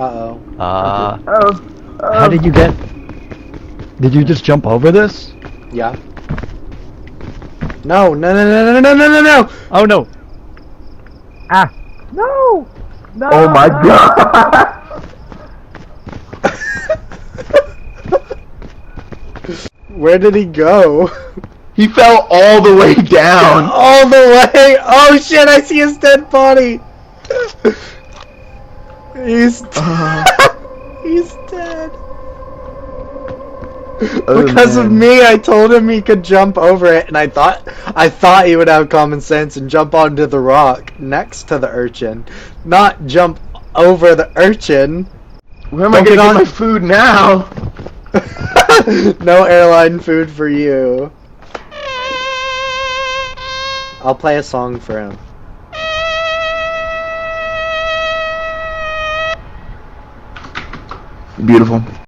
Uh-oh. How did you get... Did you just jump over this? Yeah. No, no, no, no, no, no, no, no, no! Oh no! Ah! No! No! Oh my god! Where did he go? He fell all the way down! All the way! Oh shit, I see his dead body! He's he's dead. Oh, Because of man. me, I told him he could jump over it, and I thought he would have common sense and jump onto the rock next to the urchin, not jump over the urchin. Where am I Don't gonna get get on- my food now? No airline food for you. I'll play a song for him. Beautiful.